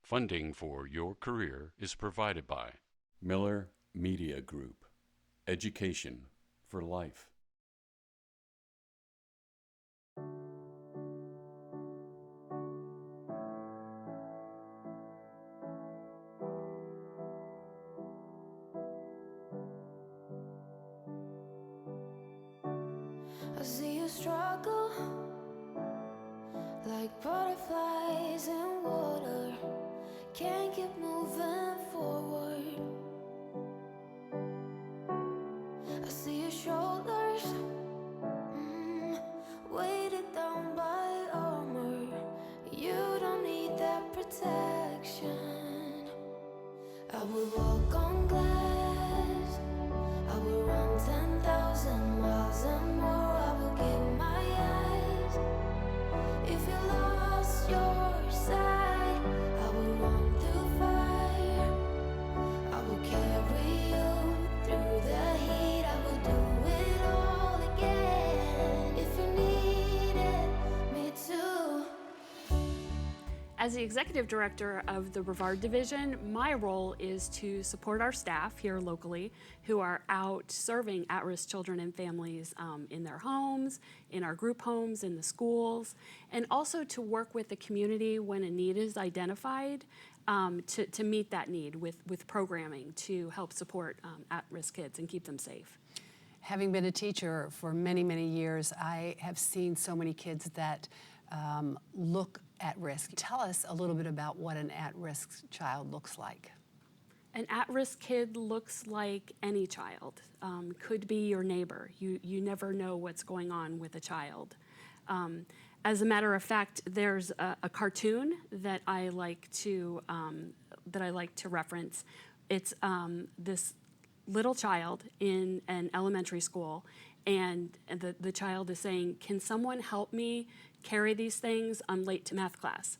Funding for your career is provided by Miller Media Group. Education for life. I see you struggle like butterflies in water, can't keep moving forward. I see your shoulders weighted down by armor. You don't need that protection. I will walk on glass, I will run 10,000 miles and more. I will give my eyes. If you lost your sight, I will run through fire. I will carry you through the heat. I will do it all again if you needed me to. As the executive director of the Brevard division, my role is to support our staff here locally who are out serving at-risk children and families in their homes, in our group homes, in the schools, and also to work with the community when a need is identified to meet that need with programming to help support at-risk kids and keep them safe. Having been a teacher for many, many years, I have seen so many kids that look at risk. Tell us a little bit about what an at-risk child looks like. An at-risk kid looks like any child. Could be your neighbor. You never know what's going on with a child. As a matter of fact, there's a cartoon that I like to reference. It's this little child in an elementary school, and the child is saying, "Can someone help me carry these things? I'm late to math class."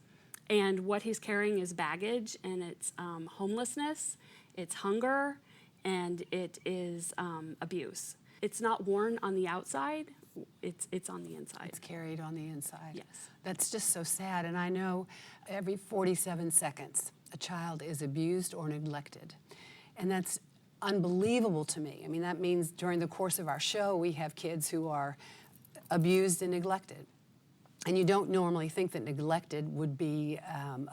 And what he's carrying is baggage, and it's homelessness, it's hunger, and it is abuse. It's not worn on the outside, it's on the inside. It's carried on the inside. Yes. That's just so sad, and I know every 47 seconds a child is abused or neglected, and that's unbelievable to me. I mean, that means during the course of our show we have kids who are abused and neglected. And you don't normally think that neglected would be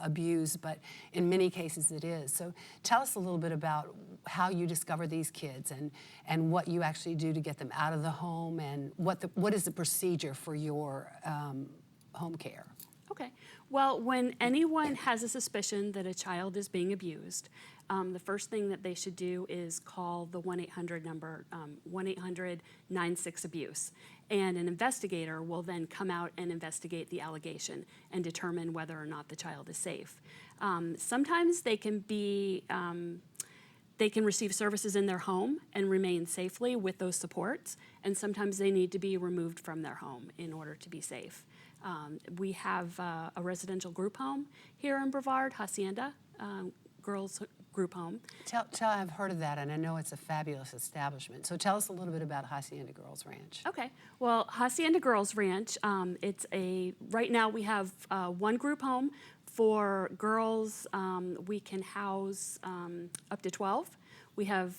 abused, but in many cases it is. So tell us a little bit about how you discover these kids and what you actually do to get them out of the home, and what is the procedure for your home care? Okay. Well, when anyone has a suspicion that a child is being abused, the first thing that they should do is call the 1-800 number, 1-800-96-ABUSE. And an investigator will then come out and investigate the allegation and determine whether or not the child is safe. Sometimes they can receive services in their home and remain safely with those supports, and sometimes they need to be removed from their home in order to be safe. We have a residential group home here in Brevard, Hacienda, girls group home. I've heard of that, and I know it's a fabulous establishment. So tell us a little bit about Hacienda Girls Ranch. Okay. Well, Hacienda Girls Ranch, right now we have one group home for girls. We can house up to 12. We have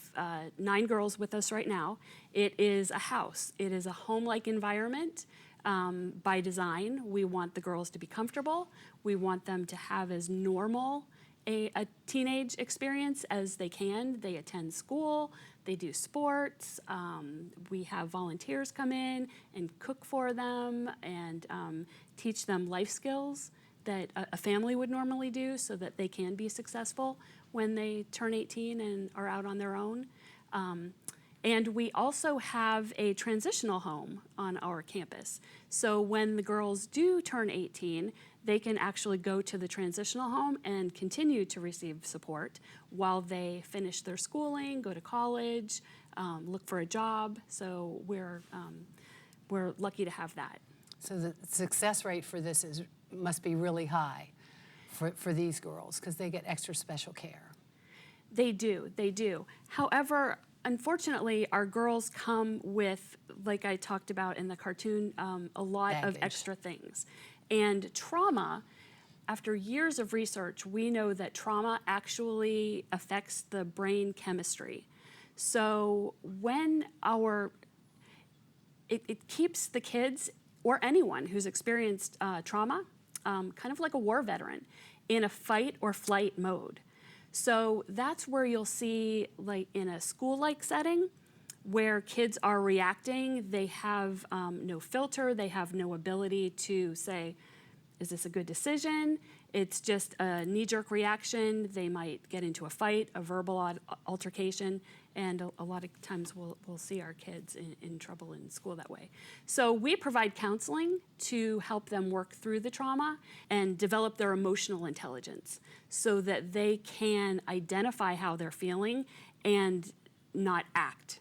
9 girls with us right now. It is a house. It is a home-like environment. By design, we want the girls to be comfortable. We want them to have as normal a teenage experience as they can. They attend school, they do sports, we have volunteers come in and cook for them and teach them life skills that a family would normally do so that they can be successful when they turn 18 and are out on their own. And we also have a transitional home on our campus. So when the girls do turn 18, they can actually go to the transitional home and continue to receive support while they finish their schooling, go to college, look for a job. So we're lucky to have that. So the success rate for this must be really high for these girls, because they get extra special care. They do. However, unfortunately, our girls come with, like I talked about in the cartoon, a lot of extra things. And trauma after years of research, we know that trauma actually affects the brain chemistry. So when it keeps the kids or anyone who's experienced trauma, kind of like a war veteran, in a fight or flight mode. So that's where you'll see, like in a school-like setting, where kids are reacting, they have no filter, they have no ability to say, is this a good decision? It's just a knee-jerk reaction. They might get into a fight, a verbal altercation, and a lot of times we'll see our kids in trouble in school that way. So we provide counseling to help them work through the trauma and develop their emotional intelligence so that they can identify how they're feeling and not act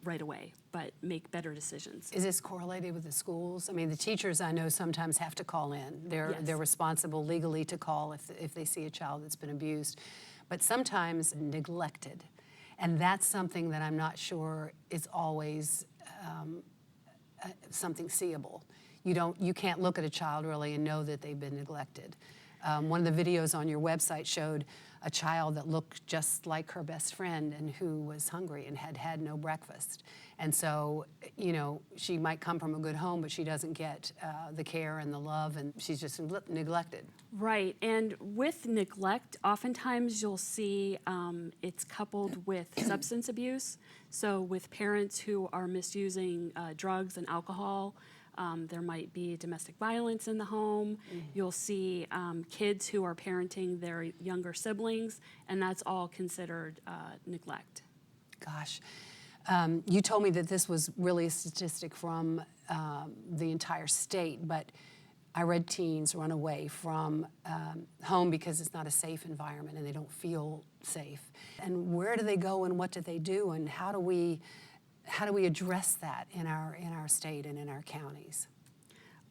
right away, but make better decisions. Is this correlated with the schools? I mean, the teachers I know sometimes have to call in. They're responsible legally to call if they see a child that's been abused, but sometimes neglected. And that's something that I'm not sure is always something seeable. You can't look at a child really and know that they've been neglected. One of the videos on your website showed a child that looked just like her best friend and who was hungry and had had no breakfast. And so, you know, she might come from a good home, but she doesn't get the care and the love, and she's just neglected. Right, and with neglect, oftentimes you'll see it's coupled with substance abuse. So with parents who are misusing drugs and alcohol, there might be domestic violence in the home. You'll see kids who are parenting their younger siblings, and that's all considered neglect. Gosh. You told me that this was really a statistic from the entire state, but I read teens run away from home because it's not a safe environment and they don't feel safe. And where do they go and what do they do, and how do we address that in our state and in our counties?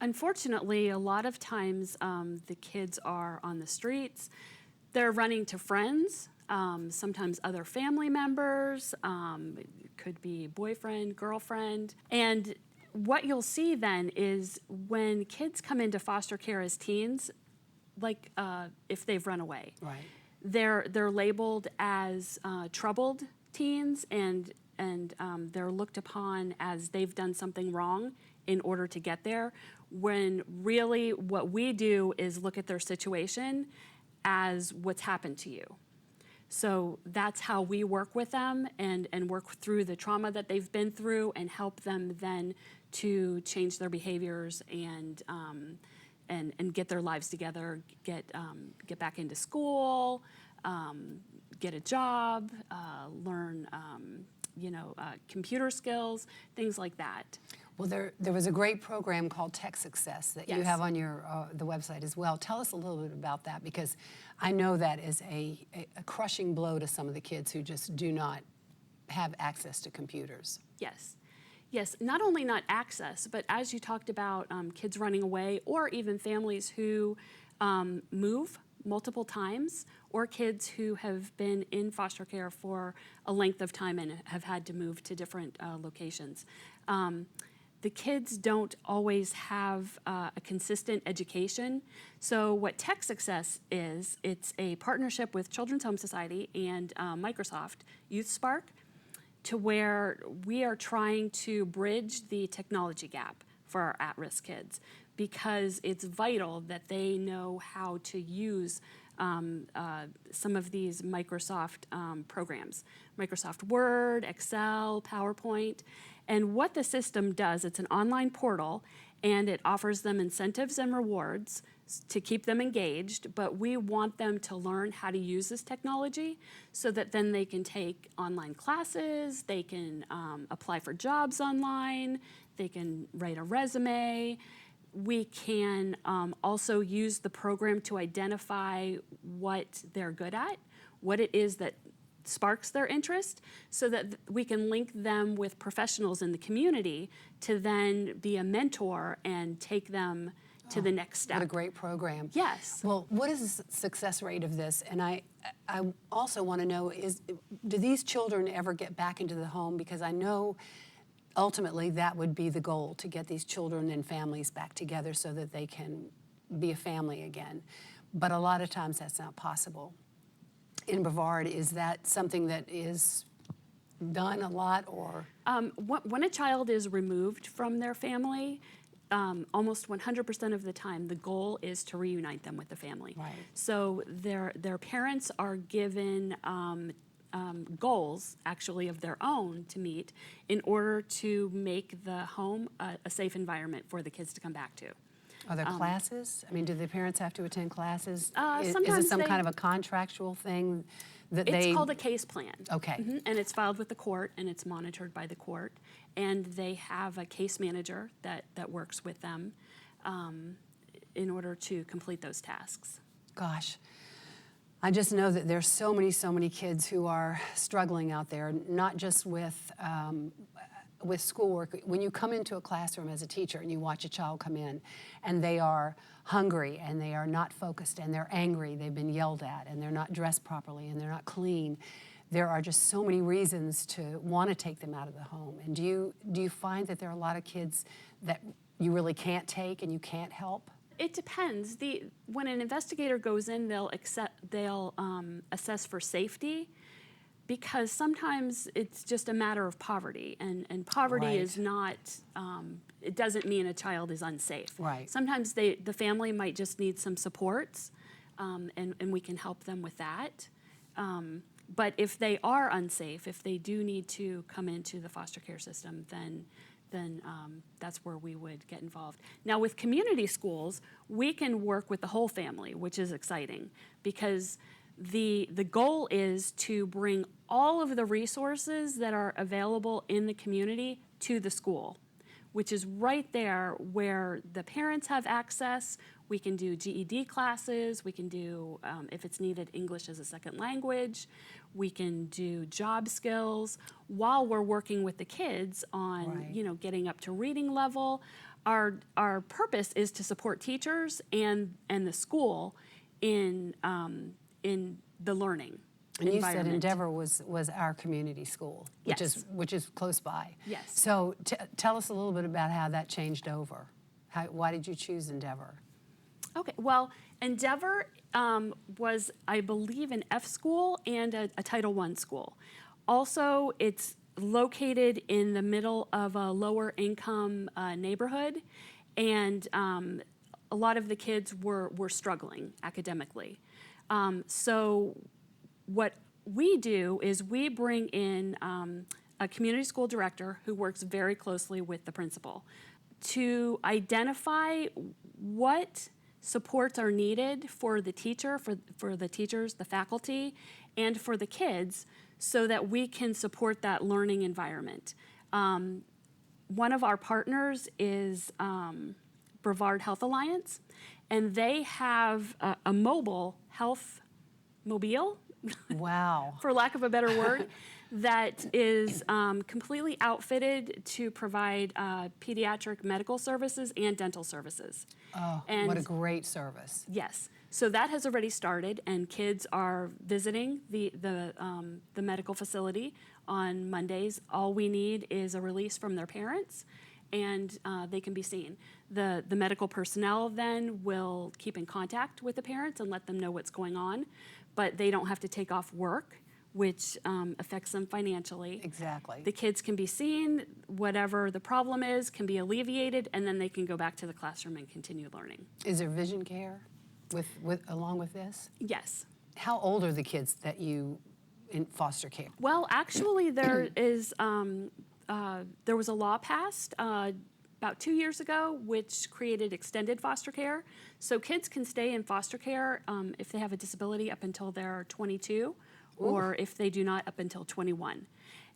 Unfortunately, a lot of times the kids are on the streets. They're running to friends, sometimes other family members. It could be boyfriend, girlfriend. And what you'll see then is when kids come into foster care as teens, like if they've run away, right, they're labeled as troubled teens, and they're looked upon as they've done something wrong in order to get there, when really what we do is look at their situation as what's happened to you. So that's how we work with them and work through the trauma that they've been through and help them then to change their behaviors and get their lives together, get back into school, get a job, learn computer skills, things like that. Well, there was a great program called Tech Success that you have on your the website as well. Tell us a little bit about that, because I know that is a crushing blow to some of the kids who just do not have access to computers. Yes, not only not access, but as you talked about kids running away, or even families who move multiple times, or kids who have been in foster care for a length of time and have had to move to different locations. The kids don't always have a consistent education. So what Tech Success is, it's a partnership with Children's Home Society and Microsoft Youth Spark, to where we are trying to bridge the technology gap for our at-risk kids, because it's vital that they know how to use some of these Microsoft programs, Microsoft Word, Excel, PowerPoint. And what the system does, it's an online portal, and it offers them incentives and rewards to keep them engaged, but we want them to learn how to use this technology so that then they can take online classes, they can apply for jobs online, they can write a resume. We can also use the program to identify what they're good at, what it is that sparks their interest, so that we can link them with professionals in the community to then be a mentor and take them to the next step. What a great program. Yes. Well, what is the success rate of this? And I also want to know, do these children ever get back into the home? Because I know ultimately that would be the goal, to get these children and families back together so that they can be a family again. but a lot of times that's not possible. In Brevard, is that something that is done a lot, or? When a child is removed from their family, almost 100% of the time, the goal is to reunite them with the family. Right. So their parents are given goals, actually, of their own to meet in order to make the home a safe environment for the kids to come back to. Are there classes? I mean, do the parents have to attend classes? Is it Sometimes some kind of a contractual thing that they? It's called a case plan. Okay. And it's filed with the court, and it's monitored by the court. And they have a case manager that works with them in order to complete those tasks. Gosh, I just know that there's so many kids who are struggling out there, not just with schoolwork. When you come into a classroom as a teacher and you watch a child come in and they are hungry and they are not focused and they're angry, they've been yelled at, and they're not dressed properly and they're not clean, there are just so many reasons to want to take them out of the home. And do you find that there are a lot of kids that you really can't take and you can't help? It depends. When an investigator goes in, they'll assess for safety, because sometimes it's just a matter of poverty, and poverty Right. is not, it doesn't mean a child is unsafe. Right. Sometimes the family might just need some supports, and we can help them with that. But if they are unsafe, if they do need to come into the foster care system, then that's where we would get involved. Now, with community schools, we can work with the whole family, which is exciting, because the goal is to bring all of the resources that are available in the community to the school, which is right there where the parents have access. We can do GED classes, we can do, if it's needed, English as a second language, we can do job skills while we're working with the kids on, Right. Getting up to reading level. Our purpose is to support teachers and the school in the learning And you said environment. Endeavor was our community school, Yes. which is close by. Yes. So tell us a little bit about how that changed over. Why did you choose Endeavor? Okay, well, Endeavor was, I believe, an F school and a Title I school. Also, it's located in the middle of a lower income neighborhood, and a lot of the kids were struggling academically. So what we do is we bring in a community school director who works very closely with the principal to identify what supports are needed for the teacher, for the teachers, the faculty, and for the kids, so that we can support that learning environment. One of our partners is Brevard Health Alliance, and they have a mobile health mobile, Wow. for lack of a better word, that is completely outfitted to provide pediatric medical services and dental services. Oh, And- what a great service. Yes. So that has already started, and kids are visiting the medical facility on Mondays. All we need is a release from their parents, and they can be seen. The medical personnel then will keep in contact with the parents and let them know what's going on, but they don't have to take off work, which affects them financially. Exactly. The kids can be seen, whatever the problem is can be alleviated, and then they can go back to the classroom and continue learning. Is there vision care along with this? Yes. How old are the kids that you in foster care? Well, actually, there was a law passed about 2 years ago, which created extended foster care. So kids can stay in foster care if they have a disability up until they're 22, or if they do not, up until 21.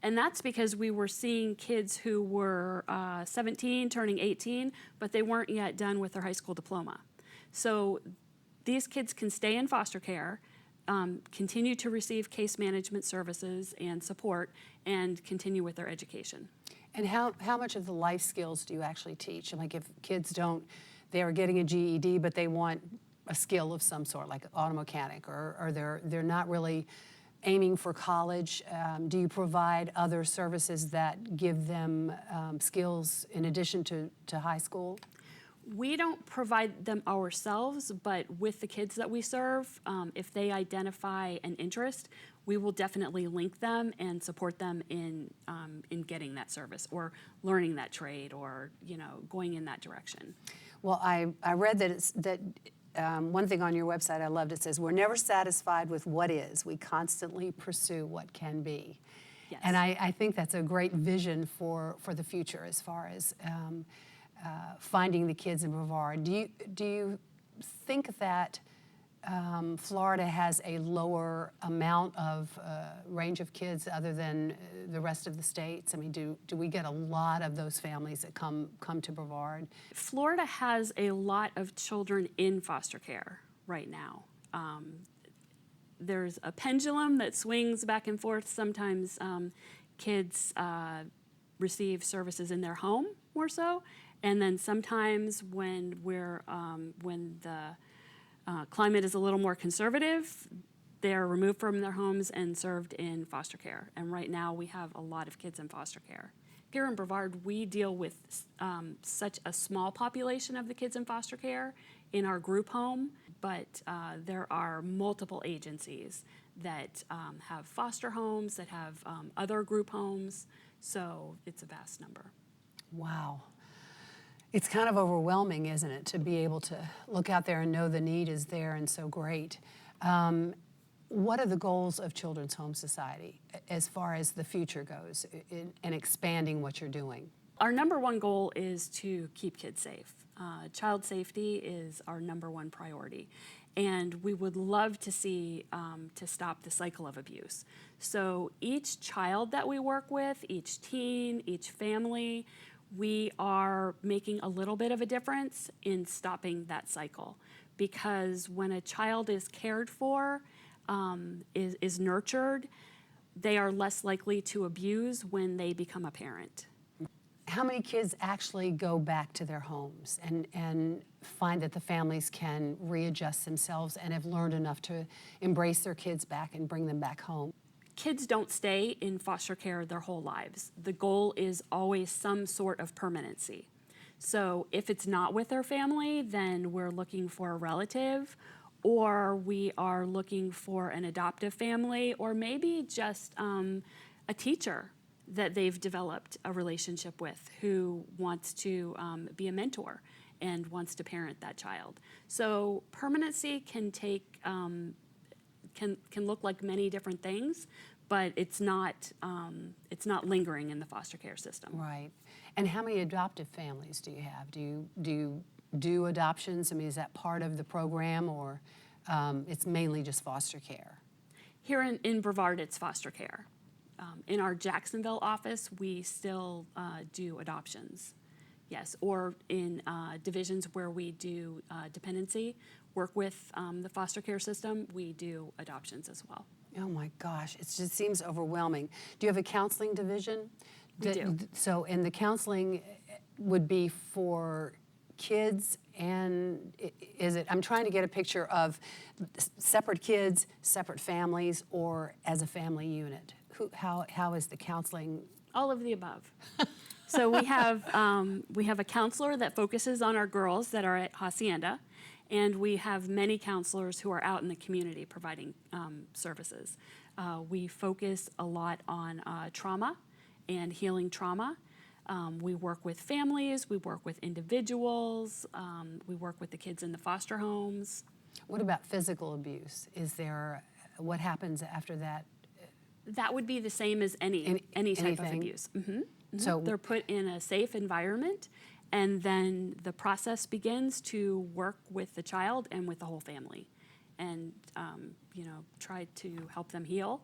And that's because we were seeing kids who were 17, turning 18, but they weren't yet done with their high school diploma. So these kids can stay in foster care, continue to receive case management services and support, and continue with their education. And how much of the life skills do you actually teach? Like if kids they are getting a GED, but they want a skill of some sort, like auto mechanic, or they're not really aiming for college, do you provide other services that give them skills in addition to high school? We don't provide them ourselves, but with the kids that we serve, if they identify an interest, we will definitely link them and support them in getting that service or learning that trade or going in that direction. Well, I read that one thing on your website I loved. It says, "We're never satisfied with what is. We constantly pursue what can be." Yes. And I think that's a great vision for the future as far as finding the kids in Brevard. Do you think that Florida has a lower amount of range of kids other than the rest of the states? I mean, do we get a lot of those families that come to Brevard? Florida has a lot of children in foster care right now. There's a pendulum that swings back and forth. Sometimes kids receive services in their home more so, and then sometimes when the climate is a little more conservative, they're removed from their homes and served in foster care. And right now we have a lot of kids in foster care. Here in Brevard, we deal with such a small population of the kids in foster care in our group home, but there are multiple agencies that have foster homes, that have other group homes, so it's a vast number. Wow. It's kind of overwhelming, isn't it, to be able to look out there and know the need is there and so great. What are the goals of Children's Home Society as far as the future goes in expanding what you're doing? Our number one goal is to keep kids safe. Child safety is our number one priority. And we would love to see to stop the cycle of abuse. So each child that we work with, each teen, each family, we are making a little bit of a difference in stopping that cycle. Because when a child is cared for, is nurtured, they are less likely to abuse when they become a parent. How many kids actually go back to their homes and find that the families can readjust themselves and have learned enough to embrace their kids back and bring them back home? Kids don't stay in foster care their whole lives. The goal is always some sort of permanency. So if it's not with their family, then we're looking for a relative, or we are looking for an adoptive family, or maybe just a teacher that they've developed a relationship with who wants to be a mentor and wants to parent that child. So permanency can take can look like many different things, but it's not lingering in the foster care system. Right. And how many adoptive families do you have? Do you do adoptions? I mean, is that part of the program, or it's mainly just foster care? Here in Brevard, it's foster care. In our Jacksonville office, we still do adoptions, yes, or in divisions where we do dependency, work with the foster care system, we do adoptions as well. Oh my gosh, it just seems overwhelming. Do you have a counseling division? We do. So, and the counseling would be for kids, and is it, I'm trying to get a picture of separate kids, separate families, or as a family unit. How is the counseling? All of the above. So we have a counselor that focuses on our girls that are at Hacienda, and we have many counselors who are out in the community providing services. We focus a lot on trauma and healing trauma. We work with families, we work with individuals, we work with the kids in the foster homes. What about physical abuse? What happens after that? That would be the same as any type of abuse. Mm-hmm. Mm-hmm. So they're put in a safe environment, and then the process begins to work with the child and with the whole family, and try to help them heal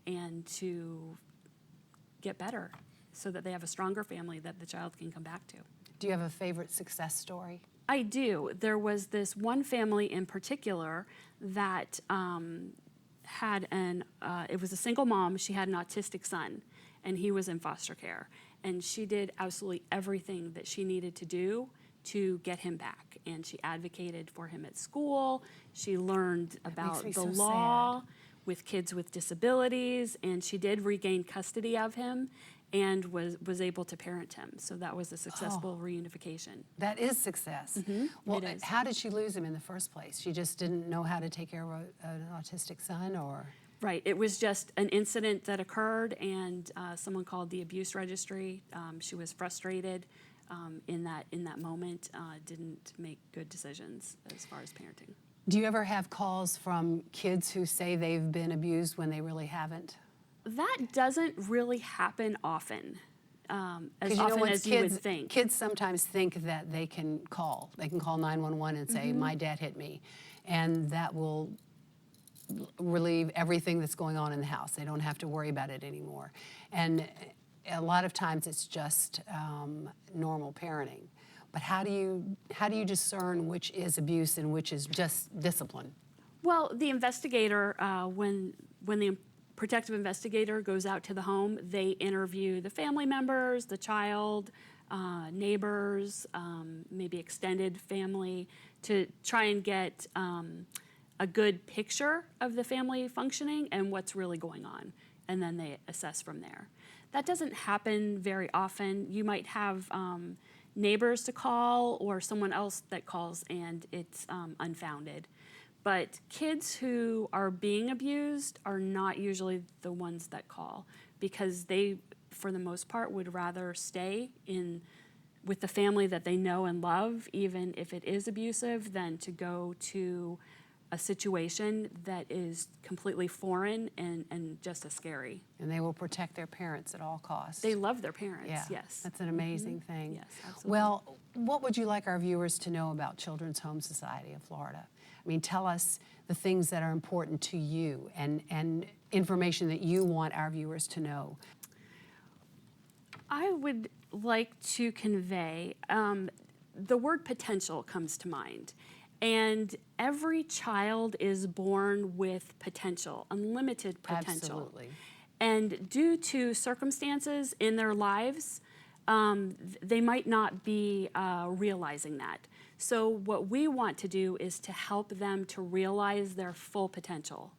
and to get better, so that they have a stronger family that the child can come back to. Do you have a favorite success story? I do. There was this one family in particular that it was a single mom. She had an autistic son, and he was in foster care. And she did absolutely everything that she needed to do to get him back. And she advocated for him at school. She learned about the law with kids with disabilities, and she did regain custody of him. and was able to parent him. So that was a successful reunification. That is success. Well, it is. how did she lose him in the first place? She just didn't know how to take care of an autistic son, or? Right. It was just an incident that occurred, and someone called the abuse registry. She was frustrated in that moment. Didn't make good decisions as far as parenting. Do you ever have calls from kids who say they've been abused when they really haven't? That doesn't really happen often, as you know, often when as you would think. Kids sometimes think that they can call 911 and say, my dad hit me, and that will relieve everything that's going on in the house. They don't have to worry about it anymore. And a lot of times it's just normal parenting. But how do you discern which is abuse and which is just discipline? Well, the investigator, when the protective investigator goes out to the home, they interview the family members, the child, neighbors, maybe extended family, to try and get a good picture of the family functioning and what's really going on, and then they assess from there. That doesn't happen very often. You might have neighbors to call or someone else that calls and it's unfounded. But kids who are being abused are not usually the ones that call, because they, for the most part, would rather stay with the family that they know and love, even if it is abusive, than to go to a situation that is completely foreign and just as scary. And they will protect their parents at all costs. They love their parents, Yeah, yes. that's an amazing thing. Yes, absolutely. Well, what would you like our viewers to know about Children's Home Society of Florida? I mean, tell us the things that are important to you and information that you want our viewers to know. I would like to convey, the word potential comes to mind. And every child is born with potential, unlimited potential. Absolutely. And due to circumstances in their lives, they might not be realizing that. So what we want to do is to help them to realize their full potential,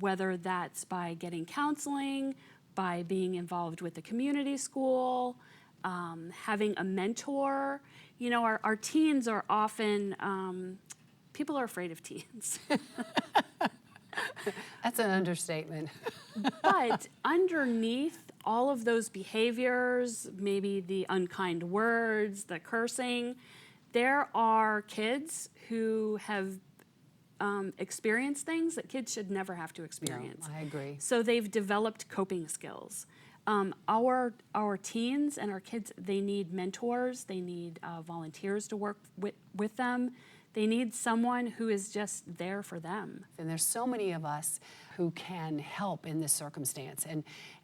whether that's by getting counseling, by being involved with the community school, having a mentor. You know, our teens are often, people are afraid of teens. That's an understatement. But underneath all of those behaviors, maybe the unkind words, the cursing, there are kids who have experienced things that kids should never have to experience. No, I agree. So they've developed coping skills. Our teens and our kids, they need mentors, they need volunteers to work with them. They need someone who is just there for them. And there's so many of us who can help in this circumstance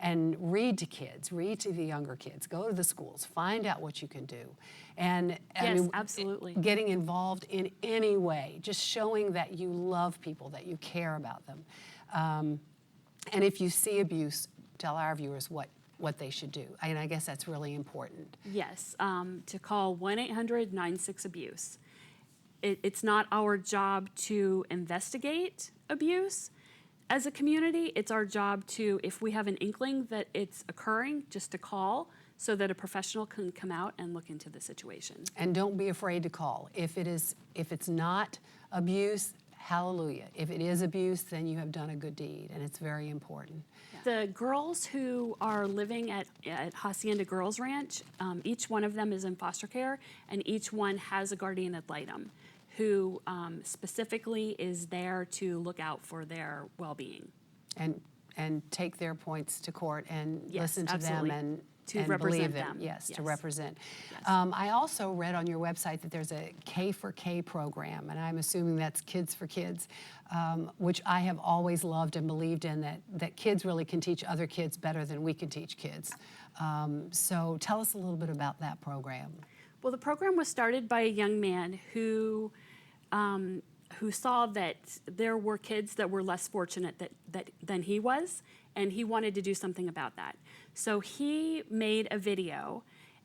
and read to kids, read to the younger kids, go to the schools, find out what you can do. And Yes, absolutely. Getting involved in any way, just showing that you love people, that you care about them. And if you see abuse, tell our viewers what they should do. And I guess that's really important. Yes, to call 1-800-96-ABUSE. It's not our job to investigate abuse as a community. It's our job to, if we have an inkling that it's occurring, just to call so that a professional can come out and look into the situation. And don't be afraid to call. If it's not abuse, hallelujah. If it is abuse, then you have done a good deed, and it's very important. The girls who are living at Hacienda Girls Ranch, each one of them is in foster care, and each one has a guardian ad litem who specifically is there to look out for their well-being. And take their points to court and Yes, listen to absolutely. them and To and represent believe them. them. Yes, to Yes. represent. Yes. I also read on your website that there's a K for K program, and I'm assuming that's Kids for Kids, which I have always loved and believed in, that kids really can teach other kids better than we can teach kids. So tell us a little bit about that program. Well, the program was started by a young man who saw that there were kids that were less fortunate than he was, and he wanted to do something about that. So he made a video,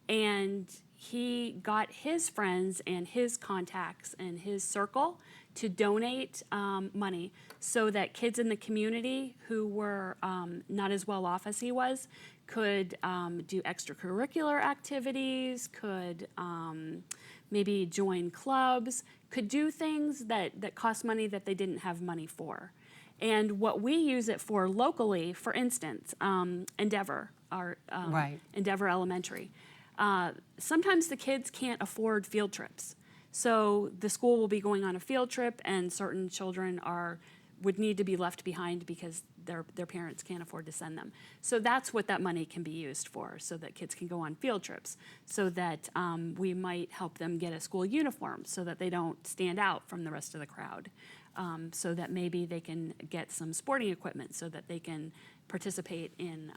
and he got his friends and his contacts and his circle to donate money so that kids in the community who were not as well off as he was could do extracurricular activities, could maybe join clubs, could do things that cost money that they didn't have money for. And what we use it for locally, for instance, Endeavor, our Right. Endeavor Elementary. Sometimes the kids can't afford field trips. So the school will be going on a field trip and certain children would need to be left behind because their parents can't afford to send them. So that's what that money can be used for, so that kids can go on field trips, so that we might help them get a school uniform so that they don't stand out from the rest of the crowd, so that maybe they can get some sporting equipment so that they can participate in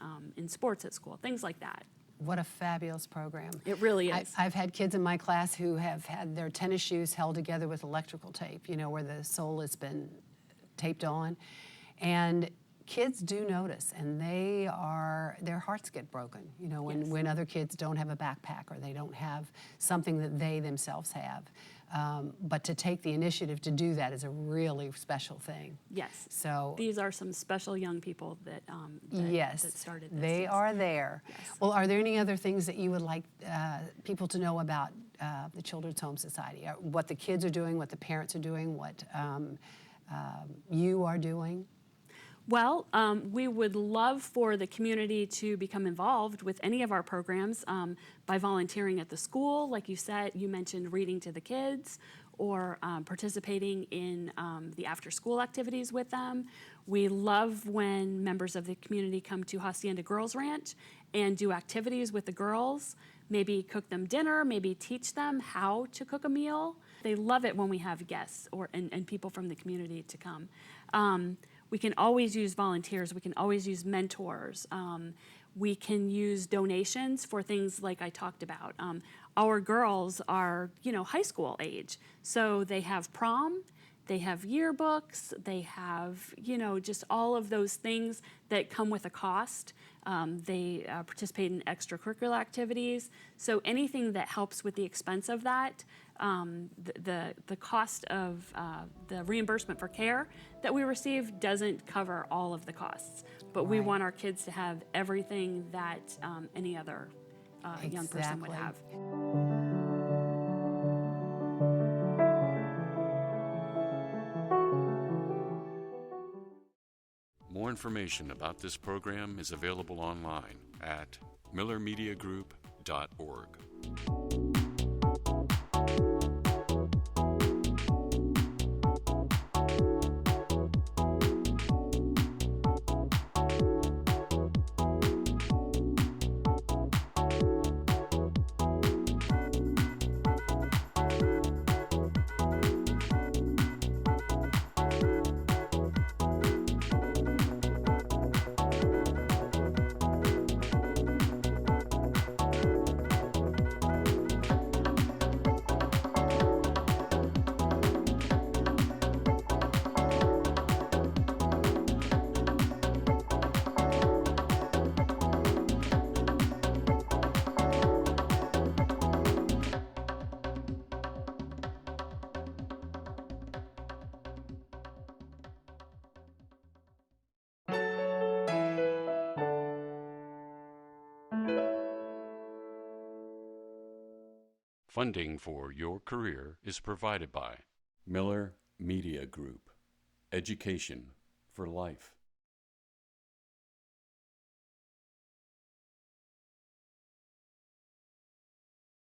sports at school, things like that. What a fabulous program. It really is. I've had kids in my class who have had their tennis shoes held together with electrical tape, where the sole has been taped on. And kids do notice, and their hearts get broken, when other kids don't have a backpack or they don't have something that they themselves have. But to take the initiative to do that is a really special thing. Yes. So these are some special young people that yes, that started this. they yes. are there. Yes. Well, are there any other things that you would like people to know about the Children's Home Society? What the kids are doing, what the parents are doing, what you are doing? Well, we would love for the community to become involved with any of our programs by volunteering at the school. Like you said, you mentioned reading to the kids or participating in the after-school activities with them. We love when members of the community come to Hacienda Girls Ranch and do activities with the girls, maybe cook them dinner, maybe teach them how to cook a meal. They love it when we have guests and people from the community to come. We can always use volunteers. We can always use mentors. We can use donations for things like I talked about. Our girls are, high school age, so they have prom, they have yearbooks, they have, just all of those things that come with a cost. They participate in extracurricular activities. So anything that helps with the expense of that, the cost of the reimbursement for care that we receive doesn't cover all of the costs. But we want our kids to have everything that any other young person would have. More information about this program is available online at millermediagroup.org. Funding for your career is provided by Miller Media Group. Education for life.